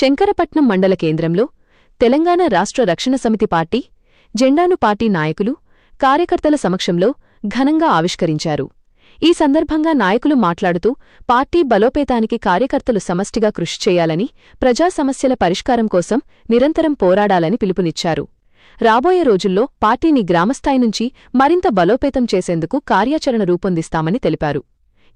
శంకరపట్నం మండల కేంద్రంలో తెలంగాణ రాష్ట్ర రక్షణ సమితి పార్టీ జెండాను పార్టీ నాయకులు కార్యకర్తల సమక్షంలో ఘనంగా ఆవిష్కరించారు. ఈ సందర్భంగా నాయకులు మాట్లాడుతూ పార్టీ బలోపేతానికి కార్యకర్తలు సమష్టిగా కృషి చేయాలని, ప్రజా సమస్యల పరిష్కారం కోసం నిరంతరం పోరాడాలని పిలుపునిచ్చారు. రాబోయే రోజుల్లో పార్టీని గ్రామస్థాయి నుంచి మరింత బలోపేతం చేసేందుకు కార్యాచరణ రూపొందిస్తామని తెలిపారు.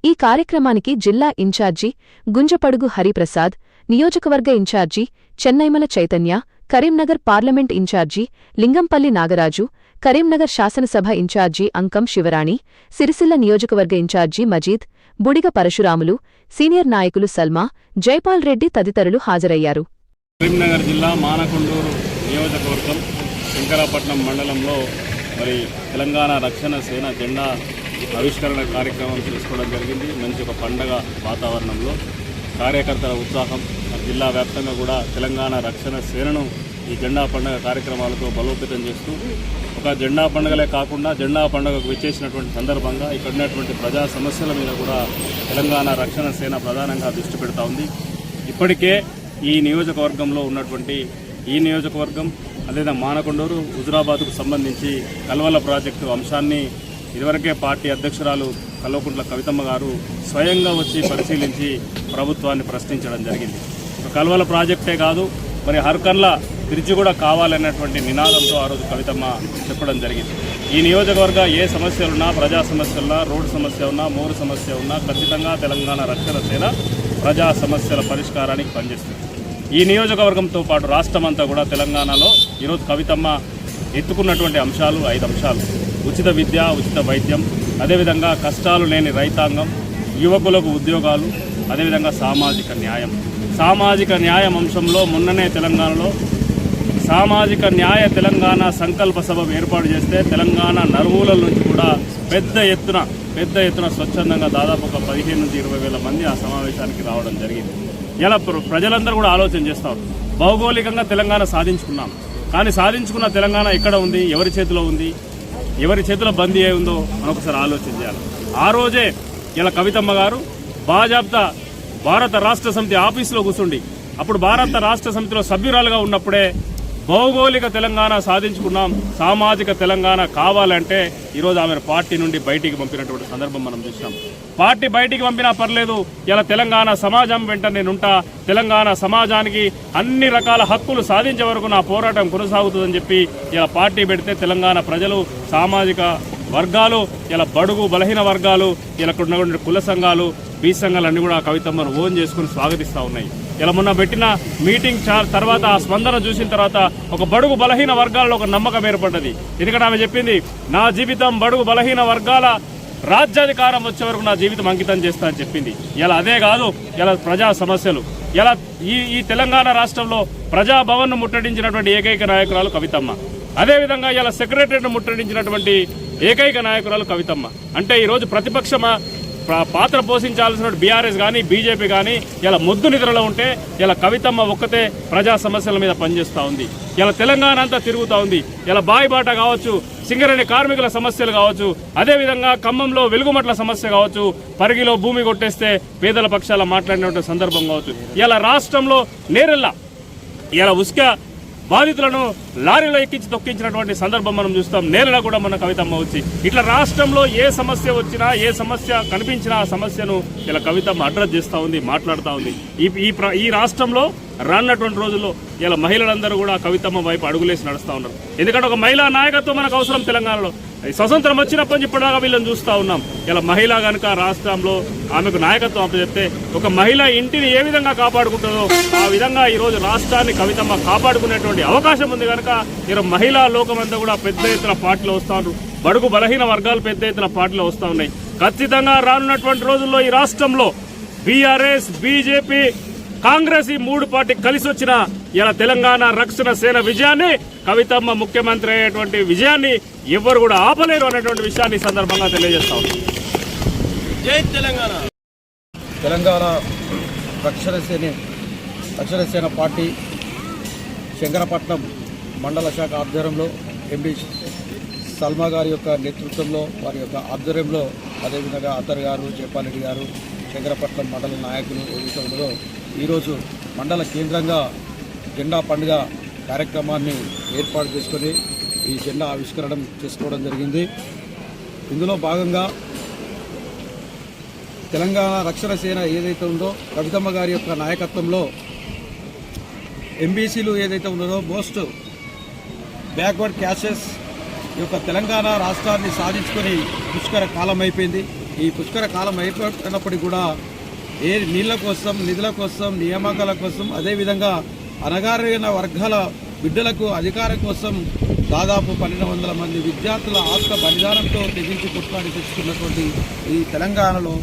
ఈ కార్యక్రమానికి జిల్లా ఇన్ఛార్జి గుంజపడుగు హరిప్రసాద్, నియోజకవర్గ in charge Chennaimala Chaitanya, Karimnagar parliament in charge Lingampalli Nagaraju, Karimnagar శాసనసభ ఇన్ఛార్జి అంకం శివరాణి, సిరిసిల్ల నియోజకవర్గ ఇన్ఛార్జి మజీద్, బుడిగ పరశురాములు, సీనియర్ నాయకులు సల్మా, జైపాల్ రెడ్డి తదితరులు హాజరయ్యారు. కరీంనగర్ జిల్లా మానకొండూరు నియోజకవర్గం శంకరపట్నం మండలంలో తెలంగాణ రక్షణ సేన జెండా ఆవిష్కరణ కార్యక్రమం చేసుకోవడం జరిగింది. మంచి ఒక పండగ వాతావరణంలో కార్యకర్తల ఉత్సాహం, జిల్లా వ్యాప్తంగా కూడా తెలంగాణ రక్షణ సేనను ఈ జెండా పండుగ కార్యక్రమాలతో బలోపేతం చేస్తూ ఒక జెండా పండుగలే కాకుండా జెండా పండుగకు విచ్చేసినటువంటి సందర్భంగా ఇక్కడ ఉన్నటువంటి ప్రజా సమస్యల మీద కూడా తెలంగాణ రక్షణ సేన ప్రధానంగా దృష్టి పెడతా ఉంది. ఇప్పటికే ఈ నియోజకవర్గంలో ఉన్నటువంటి ఈ నియోజకవర్గం అదేవిధంగా మానకొండూరు హుజురాబాద్కు సంబంధించి కల్వల ప్రాజెక్టు అంశాన్ని ఇదివరకే పార్టీ అధ్యక్షురాలు కల్వకుంట్ల కవితమ్మ గారు స్వయంగా వచ్చి పరిశీలించి ప్రభుత్వాన్ని ప్రశ్నించడం జరిగింది. కల్వల ప్రాజెక్టే కాదు హర్కన్ల బ్రిడ్జి కూడా కావాలన్నటువంటి నినాదంతో ఆ రోజు కవితమ్మ చెప్పడం జరిగింది. ఈ నియోజకవర్గ ఏ సమస్యలున్నా, ప్రజా సమస్యలున్నా, రోడ్డు సమస్య ఉన్నా, మోరు సమస్య ఉన్నా ఖచ్చితంగా తెలంగాణ రక్షణ సేన ప్రజా సమస్యల పరిష్కారానికి పనిచేస్తుంది. ఈ నియోజకవర్గంతో పాటు రాష్ట్రమంతా కూడా తెలంగాణలో ఈరోజు కవితమ్మ ఎత్తుకున్నటువంటి అంశాలు 5 అంశాలు: ఉచిత విద్య, ఉచిత వైద్యం, అదేవిధంగా కష్టాలు లేని రైతాంగం, యువకులకు ఉద్యోగాలు, అదేవిధంగా సామాజిక న్యాయం. సామాజిక న్యాయం అంశంలో మొన్ననే తెలంగాణలో సామాజిక న్యాయ తెలంగాణ సంకల్ప సభ ఏర్పాటు చేస్తే తెలంగాణ నలుమూలల నుంచి కూడా పెద్ద ఎత్తున స్వచ్ఛందంగా దాదాపు ఒక 15 నుంచి 20 వేల మంది ఆ సమావేశానికి రావడం జరిగింది. ఇలా ప్రజలందరూ కూడా ఆలోచన చేస్తారు. భౌగోళికంగా తెలంగాణ సాధించుకున్నాం, కానీ సాధించుకున్న తెలంగాణ ఎక్కడ ఉంది, ఎవరి చేతిలో ఉంది, ఎవరి చేతిలో బందీ అయి ఉందో మనం ఒకసారి ఆలోచన చేయాలి. ఆ రోజే ఇలా కవితమ్మ గారు బాజాబ్తా భారత రాష్ట్ర సమితి ఆఫీసులో కూర్చుండి, అప్పుడు భారత రాష్ట్ర సమితిలో సభ్యురాలుగా ఉన్నప్పుడే భౌగోళిక తెలంగాణ సాధించుకున్నాం, సామాజిక తెలంగాణ కావాలంటే ఈరోజు ఆమెను పార్టీ నుండి బయటికి పంపినటువంటి సందర్భం మనం చూసినాం. పార్టీ బయటికి పంపినా పర్లేదు, ఇలా తెలంగాణ సమాజం వెంట నేనుంటా, తెలంగాణ సమాజానికి అన్ని రకాల హక్కులు సాధించే వరకు నా పోరాటం కొనసాగుతుందని చెప్పి ఇలా పార్టీ పెడితే తెలంగాణ ప్రజలు, సామాజిక వర్గాలు, ఇలా బడుగు బలహీన వర్గాలు, ఇలా ఉన్నటువంటి కుల సంఘాలు, బీ సంఘాలన్నీ కూడా కవితమ్మను ఓన్ చేసుకుని స్వాగతిస్తూ ఉన్నాయి. ఇలా మొన్న పెట్టిన మీటింగ్ తర్వాత ఆ స్పందన చూసిన తర్వాత ఒక బడుగు బలహీన వర్గాల్లో ఒక నమ్మకం ఏర్పడ్డది. ఎందుకంటే ఆమె చెప్పింది, నా జీవితం బడుగు బలహీన వర్గాల రాజ్యాధికారం వచ్చే వరకు నా జీవితం అంకితం చేస్తా అని చెప్పింది. ఇలా అదే కాదు, ఇలా ప్రజా సమస్యలు, ఇలా ఈ తెలంగాణ రాష్ట్రంలో ప్రజాభవన్ను ముట్టడించినటువంటి ఏకైక నాయకురాలు కవితమ్మ. అదేవిధంగా ఇలా సెక్రటరీని ముట్టడించినటువంటి ఏకైక నాయకురాలు కవితమ్మ. అంటే ఈరోజు ప్రతిపక్ష పాత్ర పోషించాల్సిన బీఆర్ఎస్ కానీ బీజేపీ కానీ ఇలా మొద్దు నిద్రలో ఉంటే ఇలా కవితమ్మ ఒక్కతే ప్రజా సమస్యల మీద పనిచేస్తూ ఉంది. ఇలా తెలంగాణ అంతా తిరుగుతూ ఉంది. ఇలా బాయిబాట కావచ్చు, సింగరేణి కార్మికుల సమస్యలు కావచ్చు, అదేవిధంగా ఖమ్మంలో వెలుగుమట్ల సమస్య కావచ్చు, పరిగిలో భూమి కొట్టేస్తే పేదల పక్షాల మాట్లాడినటువంటి సందర్భం కావచ్చు, ఇలా రాష్ట్రంలో నేరెల్లా ఇలా ఉస్క బాధితులను లారీలో ఎక్కించి తొక్కించినటువంటి సందర్భం మనం చూస్తాం. నేరుగా కూడా మన కవితమ్మ వచ్చి ఇట్లా రాష్ట్రంలో ఏ సమస్య వచ్చినా, ఏ సమస్య కనిపించినా ఆ సమస్యను ఇలా కవితమ్మ అడ్రస్ చేస్తూ ఉంది, మాట్లాడుతూ ఉంది. ఈ రాష్ట్రంలో రానున్నటువంటి రోజుల్లో ఇలా మహిళలందరూ కూడా కవితమ్మ వైపు అడుగులేసి నడుస్తూ ఉన్నారు. ఎందుకంటే ఒక మహిళా నాయకత్వం మనకు అవసరం. తెలంగాణలో స్వతంత్రం వచ్చినప్పటి నుంచి ఇప్పటిదాకా వీళ్ళని చూస్తూ ఉన్నాం. ఇలా మహిళ కనుక రాష్ట్రంలో ఆమెకు నాయకత్వం అప్పచెప్తే ఒక మహిళ ఇంటిని ఏ విధంగా కాపాడుకుంటుందో ఆ విధంగా ఈరోజు రాష్ట్రాన్ని కవితమ్మ కాపాడుకునేటువంటి అవకాశం ఉంది. కనుక ఈరోజు మహిళా లోకమంతా కూడా పెద్ద ఎత్తున పార్టీలో వస్తూ ఉన్నారు. బడుగు బలహీన వర్గాలు పెద్ద ఎత్తున పార్టీలో వస్తూ ఉన్నాయి. ఖచ్చితంగా రానున్నటువంటి రోజుల్లో ఈ రాష్ట్రంలో బీఆర్ఎస్, బీజేపీ, కాంగ్రెస్ ఈ 3 పార్టీ కలిసి వచ్చిన ఇలా తెలంగాణ రక్షణ సేన విజయాన్ని, కవితమ్మ ముఖ్యమంత్రి అయ్యేటువంటి విజయాన్ని ఎవరు కూడా ఆపలేరు అనేటువంటి విషయాన్ని సందర్భంగా తెలియజేస్తా ఉన్నాం. జై తెలంగాణ. తెలంగాణ రక్షణ సేన పార్టీ శంకరపట్నం మండల శాఖ ఆధ్వర్యంలో ఎంపీ సల్మా గారి యొక్క నేతృత్వంలో, వారి యొక్క ఆధ్వర్యంలో, అదేవిధంగా అత్తర్ గారు, జైపాల్ రెడ్డి గారు, శంకరపట్నం మండల నాయకులు ఏదైతే ఈరోజు మండల కేంద్రంగా జెండా పండుగ కార్యక్రమాన్ని ఏర్పాటు చేసుకొని ఈ జెండా ఆవిష్కరణ చేసుకోవడం జరిగింది. ఇందులో భాగంగా తెలంగాణ రక్షణ సేన ఏదైతే ఉందో కవితమ్మ గారి యొక్క నాయకత్వంలో ఎంబీసీలు ఏదైతే ఉన్నదో మోస్ట్ బ్యాక్వర్డ్ క్యాషెస్ ఈ యొక్క తెలంగాణ రాష్ట్రాన్ని సాధించుకొని పుష్కర కాలం అయిపోయింది. ఈ పుష్కర కాలం అయిపోయినప్పటికీ కూడా నీళ్ల కోసం, నిధుల కోసం, నియామకాల కోసం, అదేవిధంగా అణగారిన వర్గాల బిడ్డలకు అధికారం కోసం దాదాపు 1200 మంది విద్యార్థుల ఆత్మ బలిదానంతో తెగించి కొట్లాడి తెచ్చుకున్నటువంటి ఈ తెలంగాణలో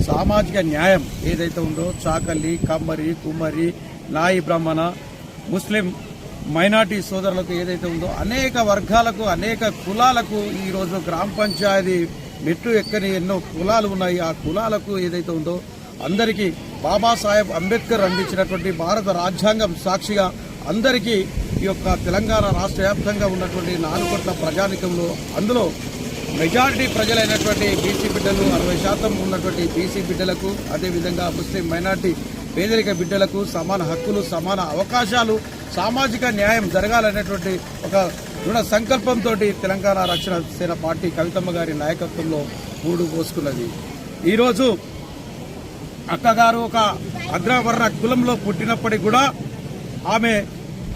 సామాజిక న్యాయం ఏదైతే ఉందో చాకలి, కమ్మరి, కుమ్మరి, నాయి బ్రాహ్మణ, ముస్లిం మైనార్టీ సోదరులకు ఏదైతే ఉందో అనేక వర్గాలకు, అనేక కులాలకు ఈరోజు గ్రామ పంచాయతీ మెట్టు ఎక్కని ఎన్నో కులాలు ఉన్నాయి. ఆ కులాలకు ఏదైతే ఉందో అందరికీ బాబాసాహెబ్ అంబేద్కర్ అందించినటువంటి భారత రాజ్యాంగం సాక్షిగా అందరికీ ఈ యొక్క తెలంగాణ రాష్ట్ర వ్యాప్తంగా ఉన్నటువంటి 4 కోట్ల ప్రజానికంలో అందులో మెజారిటీ ప్రజలైనటువంటి బీసీ బిడ్డలు 60% ఉన్నటువంటి బీసీ బిడ్డలకు, అదేవిధంగా ముస్లిం మైనార్టీ పేదరిక బిడ్డలకు సమాన హక్కులు, సమాన అవకాశాలు, సామాజిక న్యాయం జరగాలనేటువంటి ఒక దృఢ సంకల్పంతో తెలంగాణ రక్షణ సేన పార్టీ కవితమ్మ గారి నాయకత్వంలో మూడు పోసుకున్నది. ఈరోజు అక్కగారు ఒక అగ్రవర్ణ కులంలో పుట్టినప్పటికీ కూడా ఆమె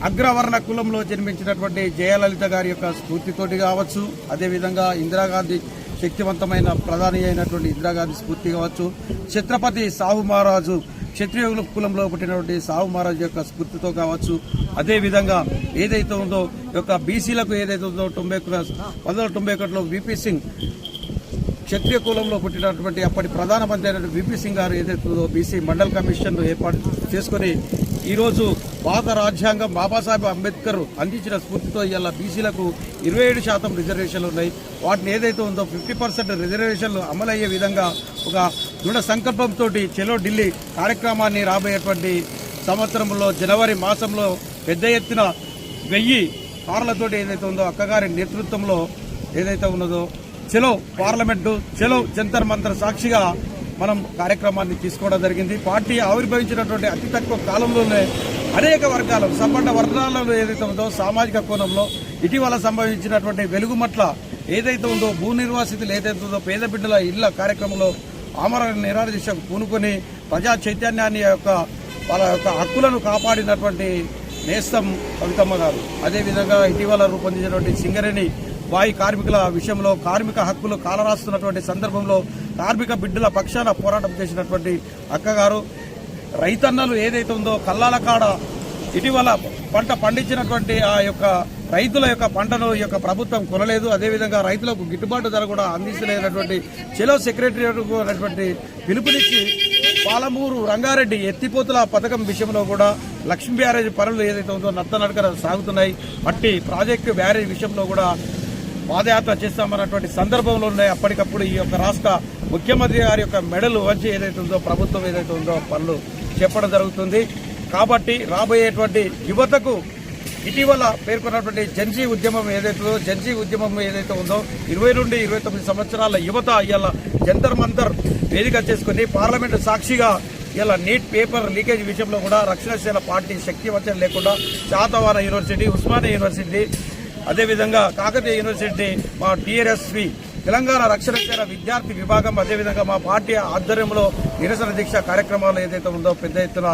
అగ్రవర్ణ కులంలో జన్మించినటువంటి జయలలిత గారి యొక్క స్ఫూర్తితోటి కావచ్చు, అదేవిధంగా ఇందిరాగాంధీ శక్తివంతమైన ప్రధాని అయినటువంటి ఇందిరాగాంధీ స్ఫూర్తి కావచ్చు, ఛత్రపతి సాహు మహారాజు క్షత్రియ కులంలో పుట్టినటువంటి సాహు మహారాజు యొక్క స్ఫూర్తితో కావచ్చు, అదేవిధంగా ఏదైతే ఉందో యొక్క బీసీలకు ఏదైతే ఉందో 1991లో విపి సింగ్ క్షత్రియ కులంలో పుట్టినటువంటి అప్పటి ప్రధానమంత్రి అయినటువంటి విపి సింగ్ గారు ఏదైతే ఉందో బీసీ మండల్ కమిషన్ ఏర్పాటు చేసుకుని ఈరోజు భారత రాజ్యాంగం బాబాసాహెబ్ అంబేద్కర్ అందించిన స్ఫూర్తితో ఇవాళ బీసీలకు 27% రిజర్వేషన్లు ఉన్నాయి. వాటిని ఏదైతే ఉందో 50% రిజర్వేషన్లు అమలయ్యే విధంగా ఒక దృఢ సంకల్పంతో చెలో ఢిల్లీ కార్యక్రమాన్ని రాబోయేటువంటి సంవత్సరంలో జనవరి మాసంలో పెద్ద ఎత్తున 1000 కార్లతో ఏదైతే ఉందో అక్కగారి నేతృత్వంలో ఏదైతే ఉన్నదో చలో పార్లమెంటు, చలో జంతర్ మంతర్ సాక్షిగా మనం కార్యక్రమాన్ని తీసుకోవడం జరిగింది. పార్టీ ఆవిర్భవించినటువంటి అతి తక్కువ కాలంలోనే అనేక వర్గాలు, సంపన్న వర్గాలలో ఏదైతే ఉందో సామాజిక కోణంలో ఇటీవల సంభవించినటువంటి వెలుగుమట్ల ఏదైతే ఉందో భూ నిర్వాసితులు ఏదైతే ఉందో పేద బిడ్డల ఇళ్ల కార్యక్రమంలో ఆమరణ నిరాదీక్షకు పూనుకొని ప్రజా చైతన్యాన్ని వాళ్ళ యొక్క హక్కులను కాపాడినటువంటి నేస్తం కవితమ్మ గారు. అదేవిధంగా ఇటీవల రూపొందించినటువంటి సింగరేణి బాయి కార్మికుల విషయంలో కార్మిక హక్కులు కాలరాస్తున్నటువంటి సందర్భంలో కార్మిక బిడ్డల పక్షాన పోరాటం చేసినటువంటి అక్కగారు. రైతన్నలు ఏదైతే ఉందో కల్లాల కాడ ఇటీవల పంట పండించినటువంటి ఆ యొక్క రైతుల యొక్క పంటను ఈ యొక్క ప్రభుత్వం కొనలేదు. అదేవిధంగా రైతులకు గిట్టుబాటు ధర కూడా అందించలేనటువంటి చెలో సెక్రటరియట్ అనేటువంటి పిలుపునిచ్చి పాలమూరు రంగారెడ్డి ఎత్తిపోతుల పథకం విషయంలో కూడా లక్ష్మీ బ్యారేజ్ పనులు ఏదైతే ఉందో నత్తనడకన సాగుతున్నాయి. అట్టి ప్రాజెక్టు బ్యారేజ్ విషయంలో కూడా పాదయాత్ర చేస్తామన్నటువంటి సందర్భంలోనే అప్పటికప్పుడు ఈ యొక్క రాష్ట్ర ముఖ్యమంత్రి గారి యొక్క మెడలు వంచి ఏదైతే ఉందో ప్రభుత్వం ఏదైతే ఉందో పనులు చెప్పడం జరుగుతుంది. కాబట్టి రాబోయేటువంటి యువతకు ఇటీవల పేర్కొన్నటువంటి జెన్జీ ఉద్యమం ఏదైతే ఉందో 20 నుండి 29 సంవత్సరాల యువత ఇవాళ జంతర్ మంతర్ వేదిక చేసుకుని పార్లమెంటు సాక్షిగా ఇలా నీట్ పేపర్ లీకేజ్ విషయంలో కూడా రక్షణ సేన పార్టీ శక్తివంచన లేకుండా శాతవాహన యూనివర్సిటీ, ఉస్మానియా యూనివర్సిటీ, అదేవిధంగా కాకతీయ యూనివర్సిటీ, మా టీఆర్ఎస్వి తెలంగాణ రక్షణ సేన విద్యార్థి విభాగం, అదేవిధంగా మా పార్టీ ఆధ్వర్యంలో నిరసన దీక్ష కార్యక్రమాలు ఏదైతే ఉందో పెద్ద ఎత్తున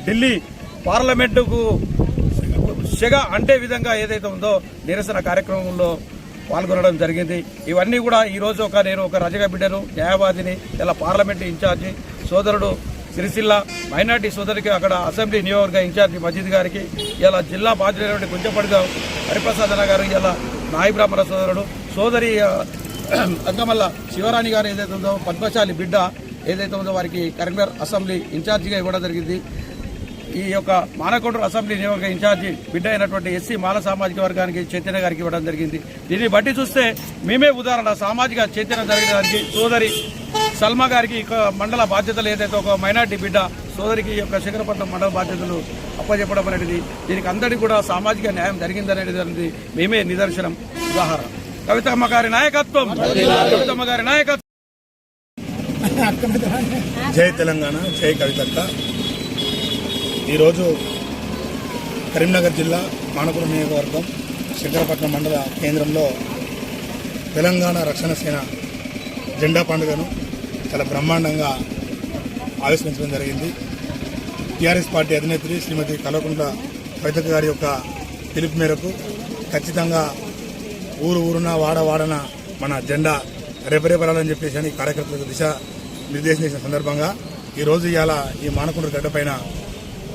ఢిల్లీ పార్లమెంటుకు సెగ అంటే విధంగా ఏదైతే ఉందో నిరసన కార్యక్రమంలో పాల్గొనడం జరిగింది. ఇవన్నీ కూడా ఈరోజు నేను ఒక రజక బిడ్డను, న్యాయవాదిని, ఇలా పార్లమెంటు ఇన్ఛార్జి సోదరుడు సిరిసిల్ల మైనార్టీ సోదరికి, అక్కడ అసెంబ్లీ నియోజకవర్గ ఇన్ఛార్జి మజీద్ గారికి, ఇలా జిల్లా బాధ్యులైనటువంటి గుంజపడిగా హరిప్రసాద్ అన్న గారు, ఇలా నాయి బ్రాహ్మణ సోదరుడు సోదరి అంగమల్ల శివరాణి గారు ఏదైతే ఉందో పద్మశాలి బిడ్డ ఏదైతే ఉందో వారికి కరీంనగర్ అసెంబ్లీ ఇన్ఛార్జిగా ఇవ్వడం జరిగింది. ఈ యొక్క మానకొండూరు అసెంబ్లీ నియోజక ఇన్ఛార్జి బిడ్డ అయినటువంటి ఎస్సీ మాల సామాజిక వర్గానికి చైతన్య గారికి ఇవ్వడం జరిగింది. దీన్ని బట్టి చూస్తే మేమే ఉదాహరణ సామాజిక చైతన్యం జరిగినదానికి సోదరి సల్మా గారికి మండల బాధ్యతలు ఏదైతే ఒక మైనార్టీ బిడ్డ సోదరికి యొక్క శంకరపట్నం మండల బాధ్యతలు అప్పచెప్పడం అనేది దీనికి అందరికీ కూడా సామాజిక న్యాయం జరిగిందనేది మేమే నిదర్శనం, ఉదాహరణ. కవితమ్మ గారి నాయకత్వం, కవితమ్మ గారి నాయకత్వం. జై తెలంగాణ, జై కవితక్క. ఈరోజు కరీంనగర్ జిల్లా మానకొండ నియోజకవర్గం శంకరపట్నం మండల కేంద్రంలో తెలంగాణ రక్షణ సేన జెండా పండుగను చాలా బ్రహ్మాండంగా ఆవిష్కరించడం జరిగింది. టీఆర్ఎస్ పార్టీ అధినేత్రి శ్రీమతి కల్వకుంట్ల కవితక్క గారి యొక్క పిలుపు మేరకు ఖచ్చితంగా ఊరున వాడన మన జెండా రేపరేపరాలని చెప్పేసి అని కార్యకర్తలకు దిశ నిర్దేశం చేసిన సందర్భంగా ఈరోజు ఇవాళ ఈ మానకొండ గడ్డ పైన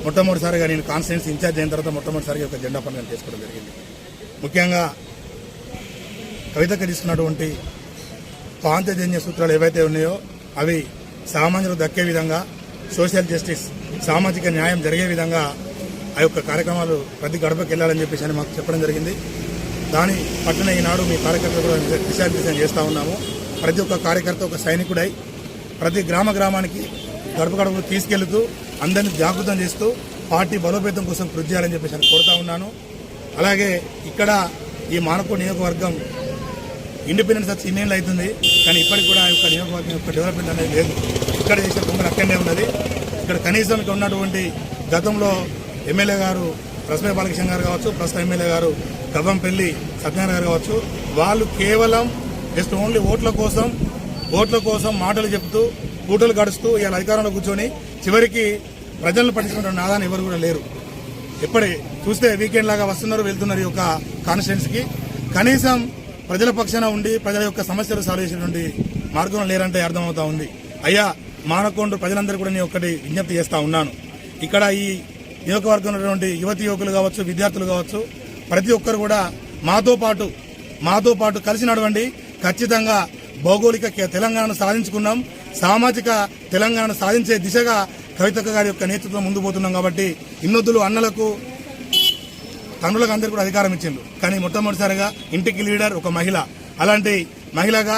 మొట్టమొదటిసారిగా నేను కాన్స్టిట్యూన్సీ ఇన్ఛార్జ్ అయిన తర్వాత మొట్టమొదటిసారిగా ఒక జెండా పండుగ చేసుకోవడం జరిగింది. ముఖ్యంగా కవితక్క తీసుకున్నటువంటి పాంచజన్య సూత్రాలు ఏవైతే ఉన్నాయో అవి సామాన్యులకు దక్కే విధంగా సోషల్ జస్టిస్ సామాజిక న్యాయం జరిగే విధంగా ఆ యొక్క కార్యక్రమాలు ప్రతి గడపకి వెళ్ళాలని చెప్పేసి అని మాకు చెప్పడం జరిగింది. దాని పట్ల ఈనాడు మీ కార్యకర్తలు కూడా దిశానిర్దేశం చేస్తూ ఉన్నాము. ప్రతి ఒక్క కార్యకర్త ఒక సైనికుడై ప్రతి గ్రామానికి గడప తీసుకెళ్తూ అందరినీ జాగృతం చేస్తూ పార్టీ బలోపేతం కోసం కృషి చేయాలని చెప్పేసి అని కోరుతా ఉన్నాను. అలాగే ఇక్కడ ఈ మానకొండ నియోజకవర్గం ఇండిపెండెన్స్ వచ్చి ఇన్నేళ్ళు అవుతుంది, కానీ ఇప్పటికి కూడా ఆ యొక్క నియోజకవర్గం యొక్క డెవలప్మెంట్ అనేది లేదు. ఇక్కడ చేసే పొంగల్ అక్కడనే ఉన్నది. ఇక్కడ కనీసం ఇక్కడ ఉన్నటువంటి గతంలో ఎమ్మెల్యే గారు రసమే బాలకృష్ణ గారు కావచ్చు, ప్రస్తుతం ఎమ్మెల్యే గారు గవ్వంపల్లి సత్యనారాయణ గారు కావచ్చు, వాళ్ళు కేవలం జస్ట్ ఓన్లీ ఓట్ల కోసం మాటలు చెప్తూ పూటలు గడుస్తూ ఇవాళ అధికారంలో కూర్చొని చివరికి ప్రజలను పట్టించుకున్న నాదాన్ని ఎవరు కూడా లేరు. ఎప్పటి చూస్తే వీకెండ్ లాగా వస్తున్నారు వెళ్తున్నారు ఈ యొక్క కాన్స్టిట్యున్సీకి. కనీసం ప్రజల పక్షాన ఉండి ప్రజల యొక్క సమస్యలు సాల్వ్ చేసేటువంటి మార్గం లేరంటే అర్థమవుతా ఉంది. అయ్యా మానకొండ ప్రజలందరూ కూడా నేను ఒకటి విజ్ఞప్తి చేస్తా ఉన్నాను. ఇక్కడ ఈ నియోజకవర్గంలో ఉన్నటువంటి యువతి యువకులు కావచ్చు, విద్యార్థులు కావచ్చు, ప్రతి ఒక్కరు కూడా మాతో పాటు కలిసి నడవండి. ఖచ్చితంగా భౌగోళిక తెలంగాణను సాధించుకున్నాం, సామాజిక తెలంగాణను సాధించే దిశగా కవితక్క గారి యొక్క నేతృత్వం ముందు పోతున్నాం. కాబట్టి ఇన్నొద్దులు అన్నలకు తండ్రులకు అందరికీ కూడా అధికారం ఇచ్చిండ్రు, కానీ మొట్టమొదటిసారిగా ఇంటికి లీడర్ ఒక మహిళ. అలాంటి మహిళగా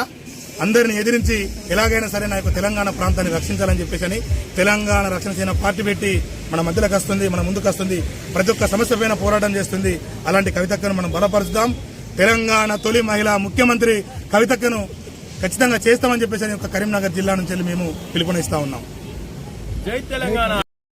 అందరిని ఎదిరించి ఎలాగైనా సరే నా యొక్క తెలంగాణ ప్రాంతాన్ని రక్షించాలని చెప్పేసి తెలంగాణ రక్షణ సేన పార్టీ పెట్టి మన మధ్యలోకి వస్తుంది, మన ముందుకు వస్తుంది, ప్రతి ఒక్క సమస్య పైన పోరాటం చేస్తుంది. అలాంటి కవితక్కను మనం బలపరుస్తాం. తెలంగాణ తొలి మహిళా ముఖ్యమంత్రి కవితక్కను ఖచ్చితంగా చేస్తామని చెప్పేసి ఒక కరీంనగర్ జిల్లా నుంచి మేము పిలుపునిస్తా ఉన్నాం. జై తెలంగాణ.